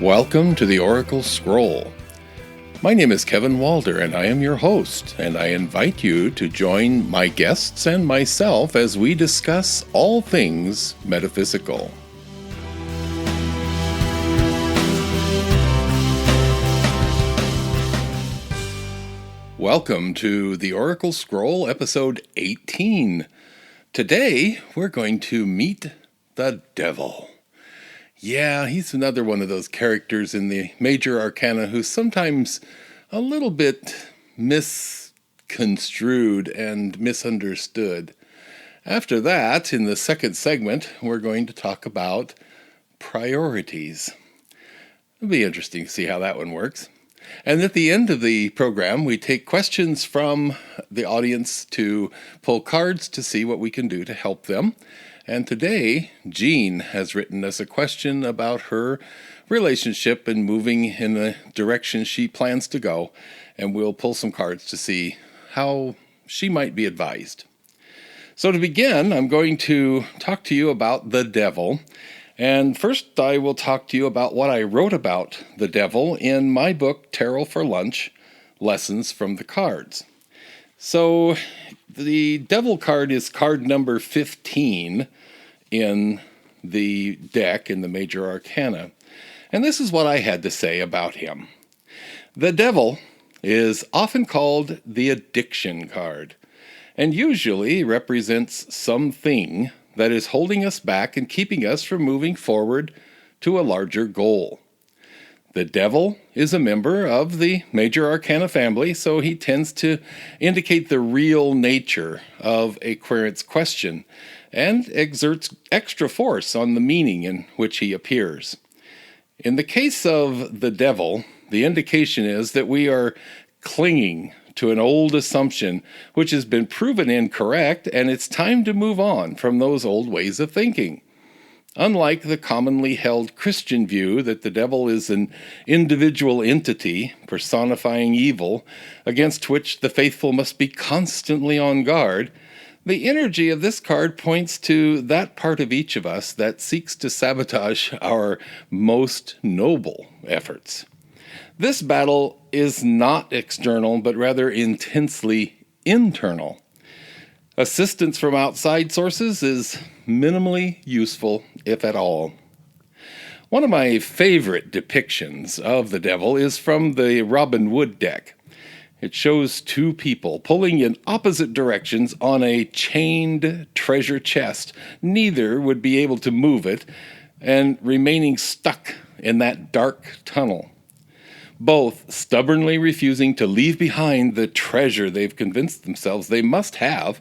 Welcome to the Oracle Scroll. My name is Kevin Walder, and I am your host, and I invite you to join my guests and myself as we discuss all things metaphysical. Welcome to the Oracle Scroll, episode 18. Today, we're going to meet the devil. Yeah, he's another one of those characters in the major arcana who's sometimes a little bit misconstrued and misunderstood. After that, in the second segment, we're going to talk about priorities. It'll be interesting to see how that one works. And at the end of the program, we take questions from the audience to pull cards to see what we can do to help them. And today, Jean has written us a question about her relationship and moving in the direction she plans to go. And we'll pull some cards to see how she might be advised. So to begin, I'm going to talk to you about the devil. And first, I will talk to you about what I wrote about the devil in my book, Tarot for Lunch, Lessons from the Cards. So the devil card is card number 15 in the deck in the major arcana. And this is what I had to say about him. The devil is often called the addiction card, and usually represents something that is holding us back and keeping us from moving forward to a larger goal. The devil is a member of the major arcana family, so he tends to indicate the real nature of a querent's question and exerts extra force on the meaning in which he appears. In the case of the devil, the indication is that we are clinging to an old assumption which has been proven incorrect, and it's time to move on from those old ways of thinking. Unlike the commonly held Christian view that the devil is an individual entity personifying evil against which the faithful must be constantly on guard, the energy of this card points to that part of each of us that seeks to sabotage our most noble efforts. This battle is not external, but rather intensely internal. Assistance from outside sources is minimally useful, if at all. One of my favorite depictions of the devil is from the Robin Hood deck. It shows two people pulling in opposite directions on a chained treasure chest. Neither would be able to move it, and remaining stuck in that dark tunnel. Both stubbornly refusing to leave behind the treasure they've convinced themselves they must have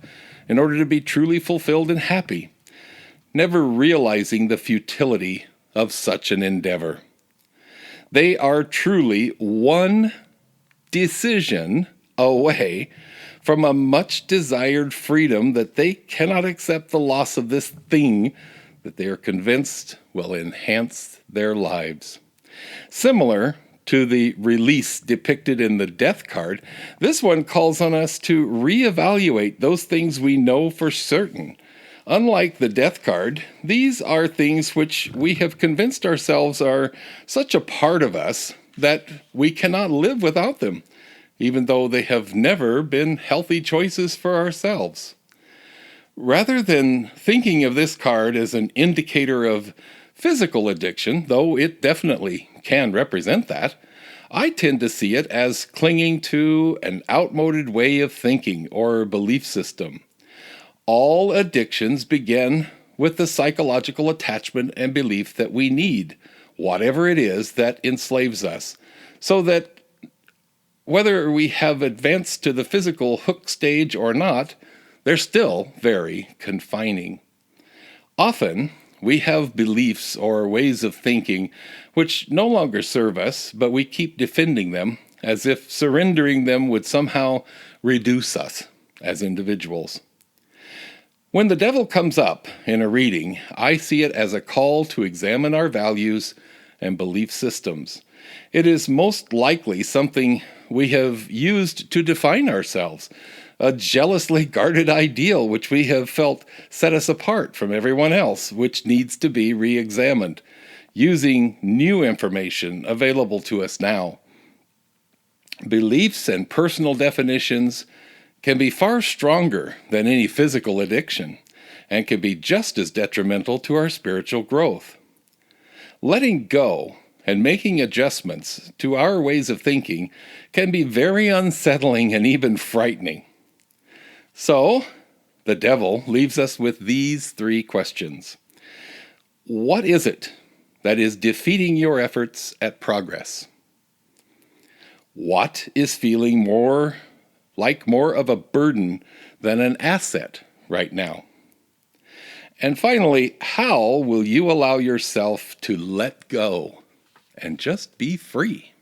in order to be truly fulfilled and happy, never realizing the futility of such an endeavor. They are truly one decision away from a much-desired freedom that they cannot accept the loss of this thing that they are convinced will enhance their lives. Similar to the release depicted in the death card, this one calls on us to reevaluate those things we know for certain. Unlike the death card, these are things which we have convinced ourselves are such a part of us that we cannot live without them, even though they have never been healthy choices for ourselves. Rather than thinking of this card as an indicator of physical addiction, though it definitely can represent that, I tend to see it as clinging to an outmoded way of thinking or belief system. All addictions begin with the psychological attachment and belief that we need whatever it is that enslaves us, so that whether we have advanced to the physical hook stage or not, they're still very confining. Often, we have beliefs or ways of thinking which no longer serve us, but we keep defending them as if surrendering them would somehow reduce us as individuals. When the devil comes up in a reading, I see it as a call to examine our values and belief systems. It is most likely something we have used to define ourselves, a jealously guarded ideal which we have felt set us apart from everyone else, which needs to be re-examined. using new information available to us now. Beliefs and personal definitions can be far stronger than any physical addiction and can be just as detrimental to our spiritual growth. Letting go and making adjustments to our ways of thinking can be very unsettling and even frightening. So, the devil leaves us with these 3 questions. What is it that is defeating your efforts at progress? What is feeling more of a burden than an asset right now? And finally, how will you allow yourself to let go and just be free?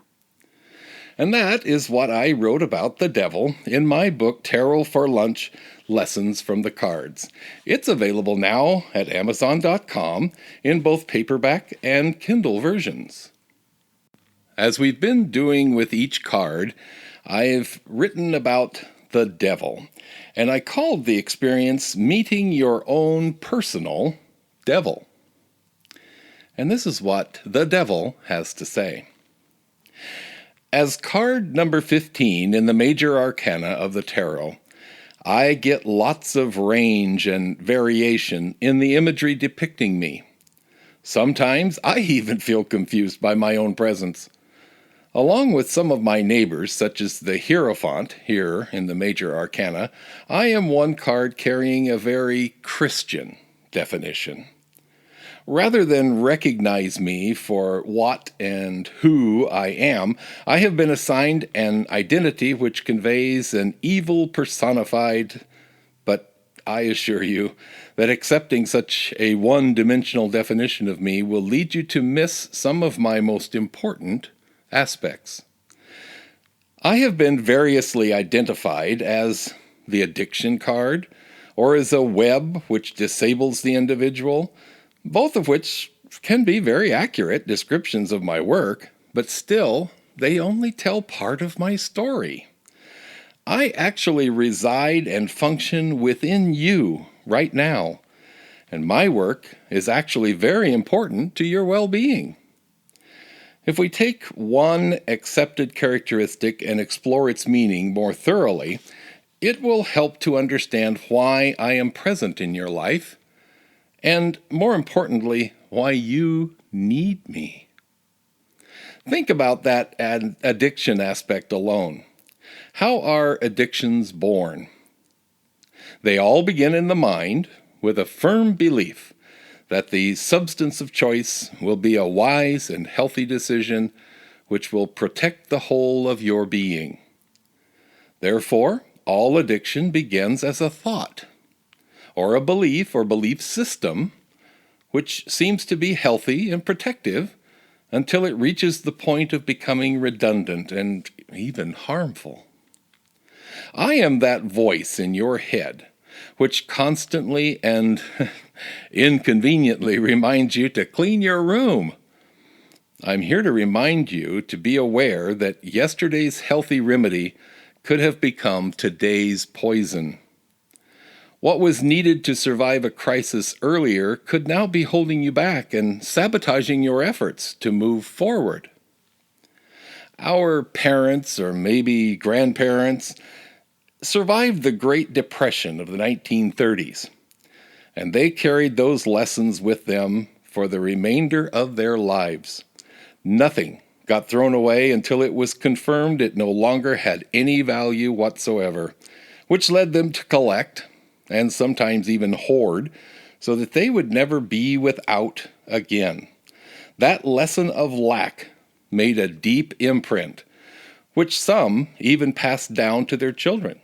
And that is what I wrote about the devil in my book, Tarot for Lunch, Lessons from the Cards. It's available now at Amazon.com in both paperback and Kindle versions. As we've been doing with each card, I've written about the devil, and I called the experience Meeting Your Own Personal Devil. And this is what the devil has to say. As card number 15 in the major arcana of the tarot, I get lots of range and variation in the imagery depicting me. Sometimes I even feel confused by my own presence. Along with some of my neighbors, such as the Hierophant here in the major arcana, I am one card carrying a very Christian definition. Rather than recognize me for what and who I am, I have been assigned an identity which conveys an evil personified, but I assure you that accepting such a one-dimensional definition of me will lead you to miss some of my most important aspects. I have been variously identified as the addiction card, or as a web which disables the individual, both of which can be very accurate descriptions of my work, but still, they only tell part of my story. I actually reside and function within you right now, and my work is actually very important to your well-being. If we take one accepted characteristic and explore its meaning more thoroughly, it will help to understand why I am present in your life, and more importantly, why you need me. Think about that addiction aspect alone. How are addictions born? They all begin in the mind with a firm belief that the substance of choice will be a wise and healthy decision which will protect the whole of your being. Therefore, all addiction begins as a thought, or a belief or belief system, which seems to be healthy and protective until it reaches the point of becoming redundant and even harmful. I am that voice in your head which constantly and inconveniently reminds you to clean your room. I'm here to remind you to be aware that yesterday's healthy remedy could have become today's poison. What was needed to survive a crisis earlier could now be holding you back and sabotaging your efforts to move forward. Our parents, or maybe grandparents, survived the Great Depression of the 1930s, and they carried those lessons with them for the remainder of their lives. Nothing got thrown away until it was confirmed it no longer had any value whatsoever, which led them to collect, and sometimes even hoard, so that they would never be without again. That lesson of lack made a deep imprint, which some even passed down to their children.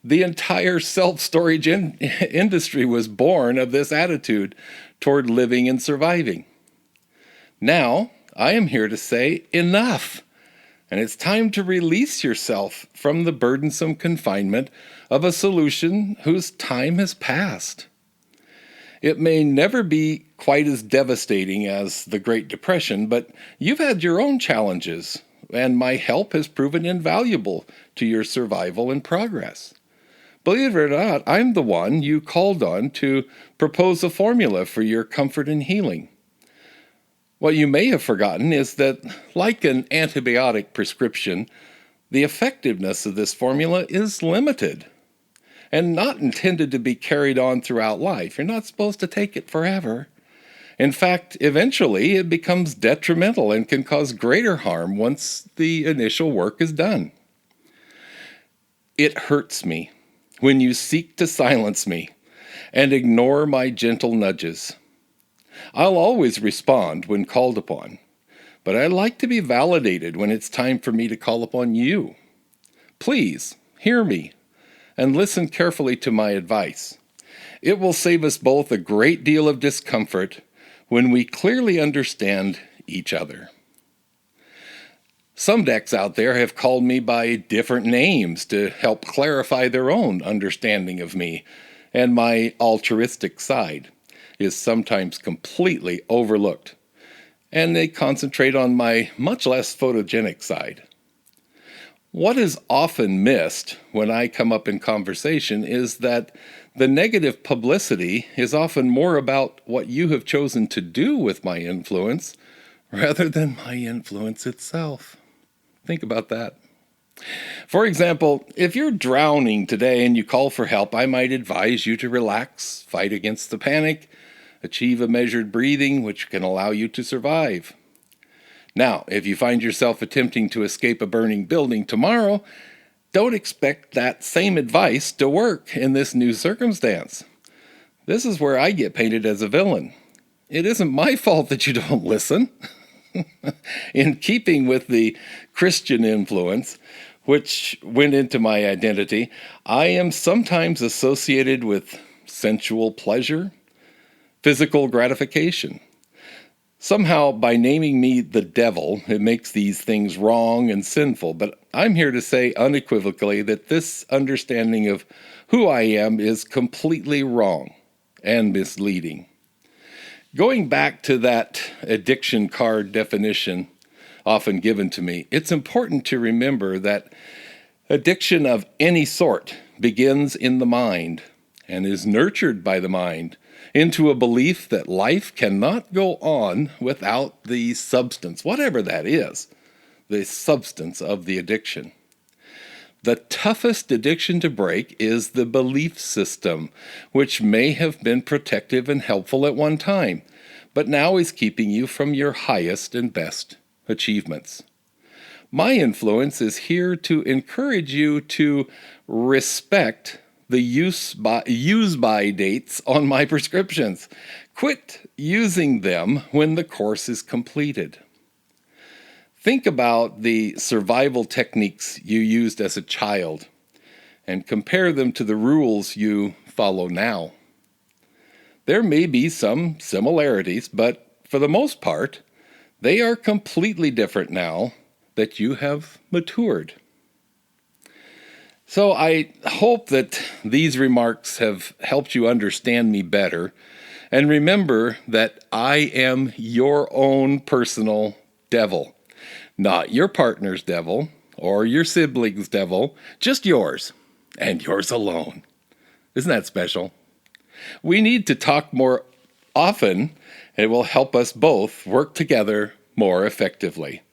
The entire self-storage industry was born of this attitude toward living and surviving. Now, I am here to say enough, and it's time to release yourself from the burdensome confinement of a solution whose time has passed. It may never be quite as devastating as the Great Depression, but you've had your own challenges, and my help has proven invaluable to your survival and progress. Believe it or not, I'm the one you called on to propose a formula for your comfort and healing. What you may have forgotten is that, like an antibiotic prescription, the effectiveness of this formula is limited and not intended to be carried on throughout life. You're not supposed to take it forever. In fact, eventually it becomes detrimental and can cause greater harm once the initial work is done. It hurts me when you seek to silence me and ignore my gentle nudges. I'll always respond when called upon, but I like to be validated when it's time for me to call upon you. Please, hear me and listen carefully to my advice. It will save us both a great deal of discomfort when we clearly understand each other. Some decks out there have called me by different names to help clarify their own understanding of me, and my altruistic side is sometimes completely overlooked, and they concentrate on my much less photogenic side. What is often missed when I come up in conversation is that the negative publicity is often more about what you have chosen to do with my influence rather than my influence itself. Think about that. For example, if you're drowning today and you call for help, I might advise you to relax, fight against the panic, achieve a measured breathing, which can allow you to survive. Now, if you find yourself attempting to escape a burning building tomorrow, don't expect that same advice to work in this new circumstance. This is where I get painted as a villain. It isn't my fault that you don't listen. In keeping with the Christian influence, which went into my identity, I am sometimes associated with sensual pleasure, physical gratification. Somehow, by naming me the devil, it makes these things wrong and sinful. But I'm here to say unequivocally that this understanding of who I am is completely wrong and misleading. Going back to that addiction card definition often given to me, it's important to remember that addiction of any sort begins in the mind and is nurtured by the mind into a belief that life cannot go on without the substance, whatever that is, the substance of the addiction. The toughest addiction to break is the belief system, which may have been protective and helpful at one time, but now is keeping you from your highest and best achievements. My influence is here to encourage you to respect the use-by dates on my prescriptions. Quit using them when the course is completed. Think about the survival techniques you used as a child and compare them to the rules you follow now. There may be some similarities, but for the most part, they are completely different now that you have matured. So I hope that these remarks have helped you understand me better, and remember that I am your own personal devil, not your partner's devil or your sibling's devil, just yours and yours alone. Isn't that special? We need to talk more often. It will help us both work together more effectively.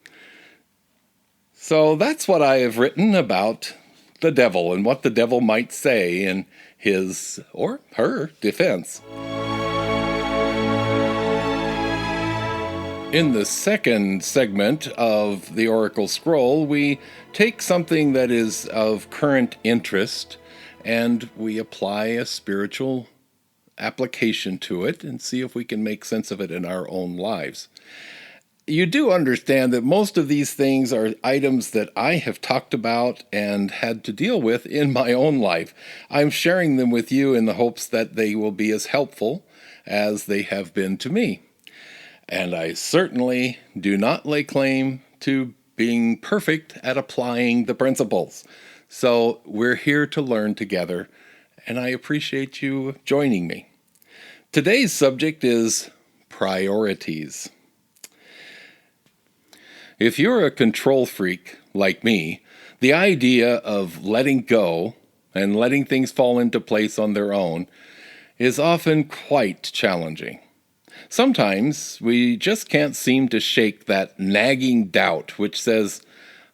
So that's what I have written about the devil and what the devil might say in his or her defense. In the second segment of the Oracle Scroll, we take something that is of current interest and we apply a spiritual application to it and see if we can make sense of it in our own lives. You do understand that most of these things are items that I have talked about and had to deal with in my own life. I'm sharing them with you in the hopes that they will be as helpful as they have been to me. And I certainly do not lay claim to being perfect at applying the principles. So we're here to learn together, and I appreciate you joining me. Today's subject is priorities. If you're a control freak like me, the idea of letting go and letting things fall into place on their own is often quite challenging. Sometimes we just can't seem to shake that nagging doubt which says,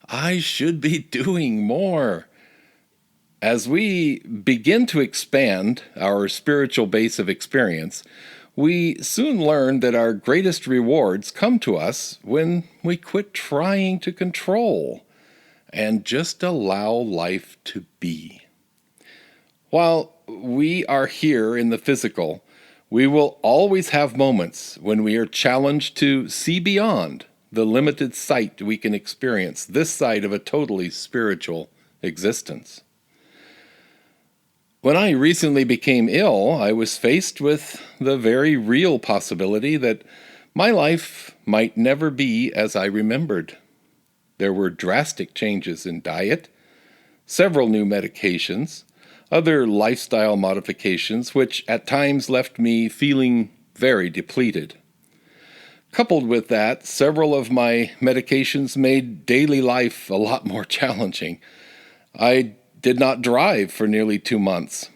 I should be doing more. As we begin to expand our spiritual base of experience, we soon learn that our greatest rewards come to us when we quit trying to control and just allow life to be. While we are here in the physical, we will always have moments when we are challenged to see beyond the limited sight we can experience this side of a totally spiritual existence. When I recently became ill, I was faced with the very real possibility that my life might never be as I remembered. There were drastic changes in diet, several new medications, other lifestyle modifications, which at times left me feeling very depleted. Coupled with that, several of my medications made daily life a lot more challenging. I did not drive for nearly 2 months.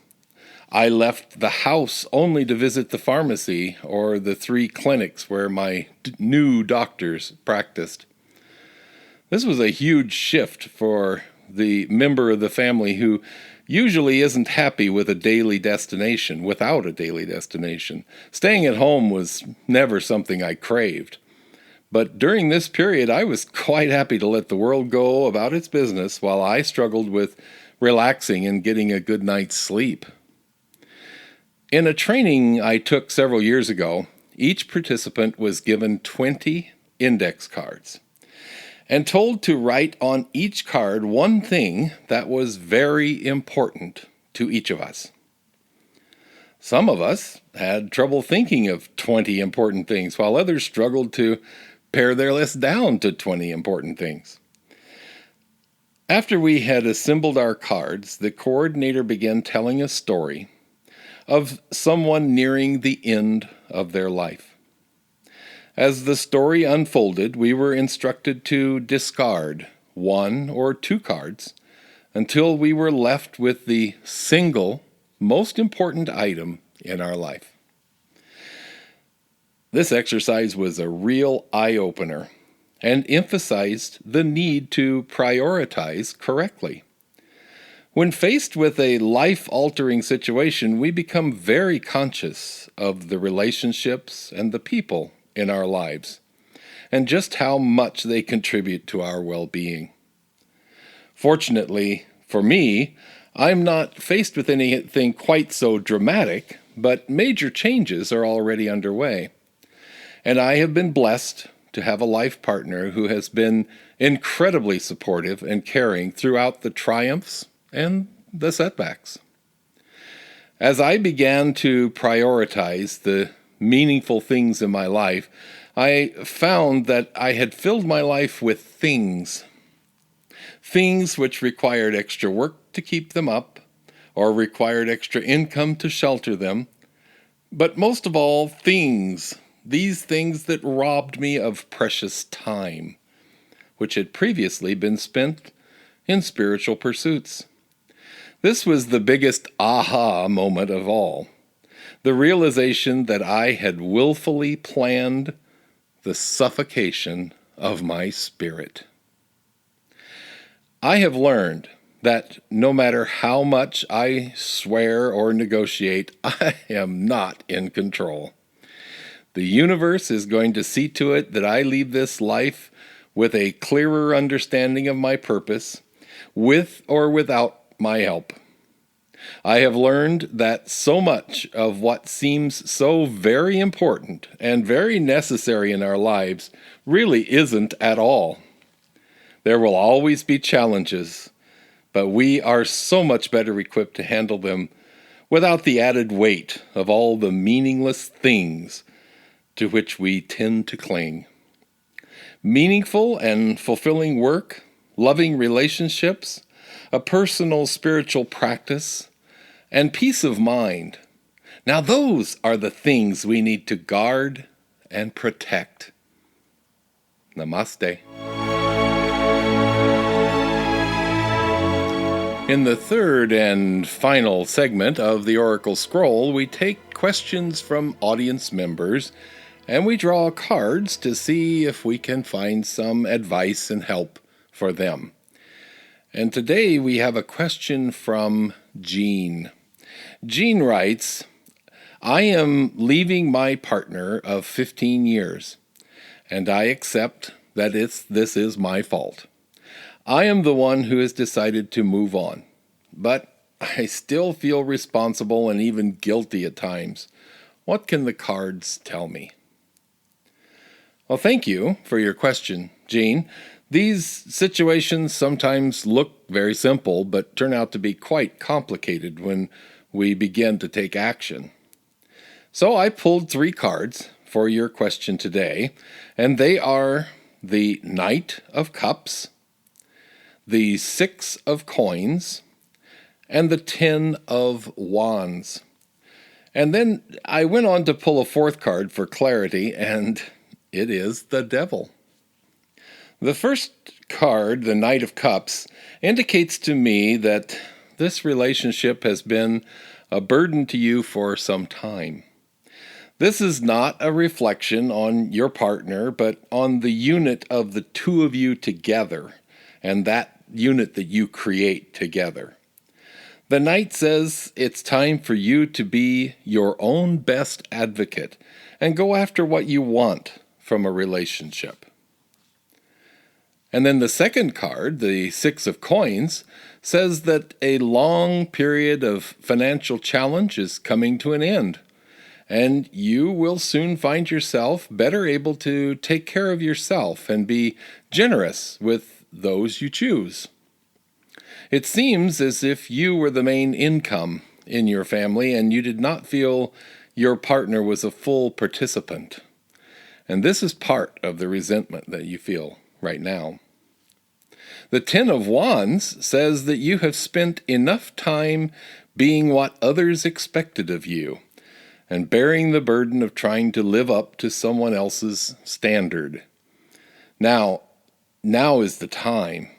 I left the house only to visit the pharmacy or the 3 clinics where my new doctors practiced. This was a huge shift for the member of the family who usually isn't happy with a daily destination, without a daily destination. Staying at home was never something I craved. But during this period, I was quite happy to let the world go about its business while I struggled with relaxing and getting a good night's sleep. In a training I took several years ago, each participant was given 20 index cards and told to write on each card one thing that was very important to each of us. Some of us had trouble thinking of 20 important things, while others struggled to pare their list down to 20 important things. After we had assembled our cards, the coordinator began telling a story of someone nearing the end of their life. As the story unfolded, we were instructed to discard 1 or 2 cards until we were left with the single most important item in our life. This exercise was a real eye-opener and emphasized the need to prioritize correctly. When faced with a life-altering situation, we become very conscious of the relationships and the people in our lives, and just how much they contribute to our well-being. Fortunately, for me, I'm not faced with anything quite so dramatic, but major changes are already underway. And I have been blessed to have a life partner who has been incredibly supportive and caring throughout the triumphs and the setbacks. As I began to prioritize the meaningful things in my life, I found that I had filled my life with things which required extra work to keep them up, or required extra income to shelter them, but most of all, these things that robbed me of precious time, which had previously been spent in spiritual pursuits. This was the biggest aha moment of all. The realization that I had willfully planned the suffocation of my spirit. I have learned that no matter how much I swear or negotiate, I am not in control. The universe is going to see to it that I leave this life with a clearer understanding of my purpose, with or without my help. I have learned that so much of what seems so very important and very necessary in our lives really isn't at all. There will always be challenges, but we are so much better equipped to handle them without the added weight of all the meaningless things to which we tend to cling. Meaningful and fulfilling work, loving relationships, a personal spiritual practice, and peace of mind. Now those are the things we need to guard and protect. Namaste. In the third and final segment of the Oracle Scroll, we take questions from audience members, and we draw cards to see if we can find some advice and help for them. And today we have a question from Jean. Jean writes, I am leaving my partner of 15 years, and I accept that this is my fault. I am the one who has decided to move on, but I still feel responsible and even guilty at times. What can the cards tell me? Well, thank you for your question, Jean. These situations sometimes look very simple, but turn out to be quite complicated when we begin to take action. So I pulled 3 cards for your question today, and they are the Knight of Cups, the 6 of Coins, and the 10 of Wands. And then I went on to pull a 4th card for clarity, and it is the Devil. The first card, the Knight of Cups, indicates to me that this relationship has been a burden to you for some time. This is not a reflection on your partner, but on the unit of the two of you together, and that unit that you create together. The Knight says it's time for you to be your own best advocate and go after what you want from a relationship. And then the second card, the 6 of Coins, says that a long period of financial challenge is coming to an end, and you will soon find yourself better able to take care of yourself and be generous with those you choose. It seems as if you were the main income in your family and you did not feel your partner was a full participant. And this is part of the resentment that you feel right now. The 10 of Wands says that you have spent enough time being what others expected of you and bearing the burden of trying to live up to someone else's standard. Now is the time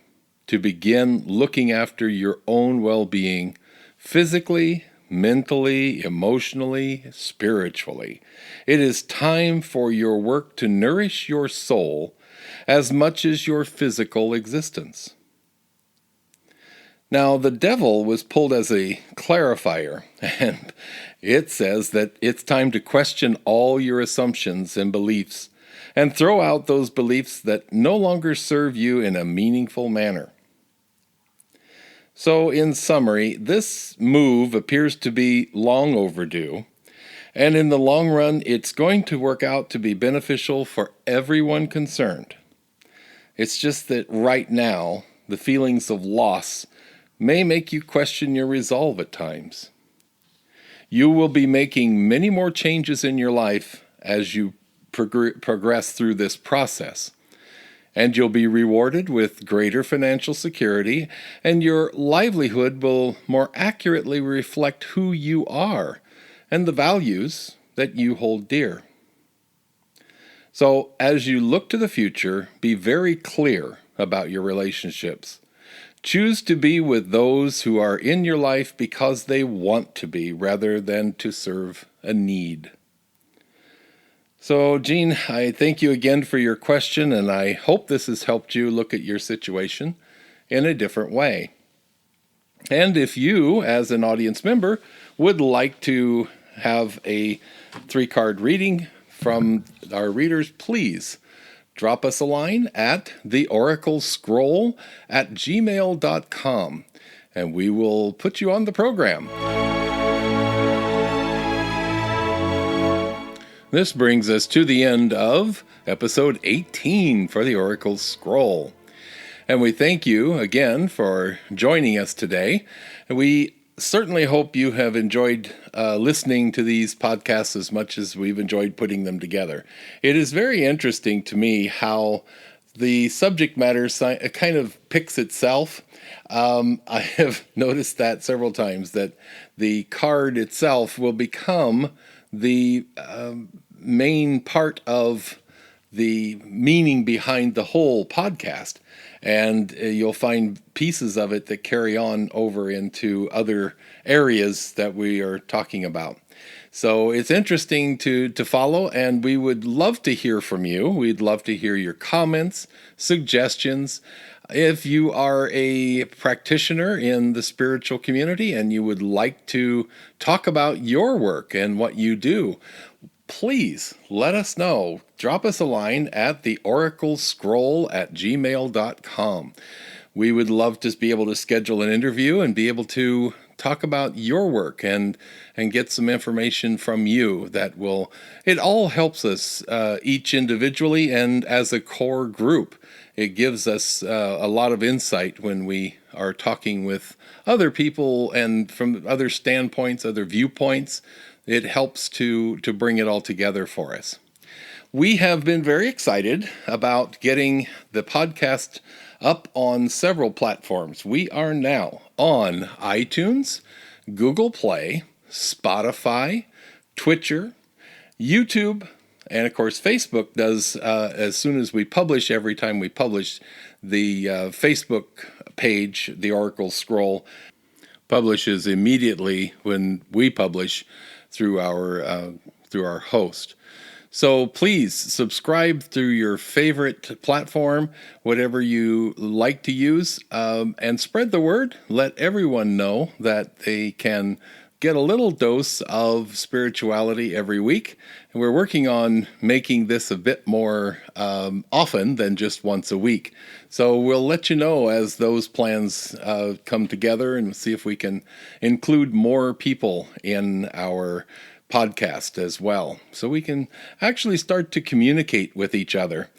to begin looking after your own well-being physically, mentally, emotionally, spiritually. It is time for your work to nourish your soul as much as your physical existence. Now, the Devil was pulled as a clarifier, and it says that it's time to question all your assumptions and beliefs and throw out those beliefs that no longer serve you in a meaningful manner. So, in summary, this move appears to be long overdue, and in the long run, it's going to work out to be beneficial for everyone concerned. It's just that right now, the feelings of loss may make you question your resolve at times. You will be making many more changes in your life as you progress through this process. And you'll be rewarded with greater financial security, and your livelihood will more accurately reflect who you are and the values that you hold dear. So, as you look to the future, be very clear about your relationships. Choose to be with those who are in your life because they want to be, rather than to serve a need. So, Jean, I thank you again for your question, and I hope this has helped you look at your situation in a different way. And if you, as an audience member, would like to have a 3-card reading from our readers, please drop us a line at theoraclescroll@gmail.com, and we will put you on the program. This brings us to the end of episode 18 for the Oracle Scroll. And we thank you again for joining us today. And we certainly hope you have enjoyed listening to these podcasts as much as we've enjoyed putting them together. It is very interesting to me how the subject matter kind of picks itself. I have noticed that several times, that the card itself will become the main part of the meaning behind the whole podcast. And you'll find pieces of it that carry on over into other areas that we are talking about. So it's interesting to follow, and we would love to hear from you. We'd love to hear your comments, suggestions. If you are a practitioner in the spiritual community and you would like to talk about your work and what you do, please let us know. Drop us a line at theoraclescroll@gmail.com. We would love to be able to schedule an interview and be able to talk about your work and get some information from you it all helps us each individually and as a core group. It gives us a lot of insight when we are talking with other people and from other standpoints, other viewpoints. It helps to bring it all together for us. We have been very excited about getting the podcast up on several platforms. We are now on iTunes, Google Play, Spotify, Twitcher, YouTube, and of course Facebook does, as soon as we publish, every time we publish, the Facebook page, The Oracle Scroll, publishes immediately when we publish through our host. So please subscribe through your favorite platform, whatever you like to use, and spread the word. Let everyone know that they can get a little dose of spirituality every week. And we're working on making this a bit more often than just once a week. So we'll let you know as those plans come together and see if we can include more people in our podcast as well, so we can actually start to communicate with each other.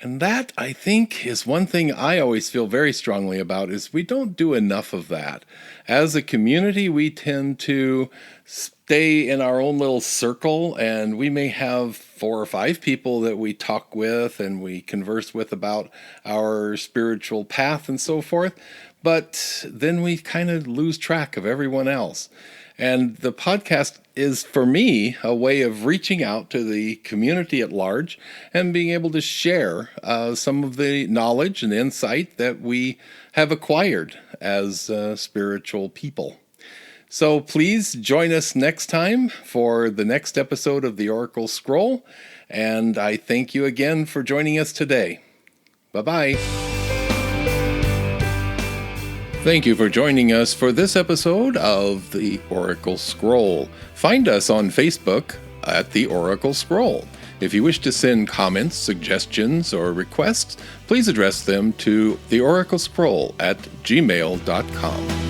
And that, I think, is one thing I always feel very strongly about, is we don't do enough of that. As a community, we tend to stay in our own little circle, and we may have 4 or 5 people that we talk with and we converse with about our spiritual path and so forth, but then we kind of lose track of everyone else. And the podcast is, for me, a way of reaching out to the community at large and being able to share some of the knowledge and insight that we have acquired as spiritual people. So please join us next time for the next episode of the Oracle Scroll. And I thank you again for joining us today. Bye-bye. Thank you for joining us for this episode of the Oracle Scroll. Find us on Facebook at the Oracle Scroll. If you wish to send comments, suggestions, or requests, please address them to theoraclescroll@gmail.com.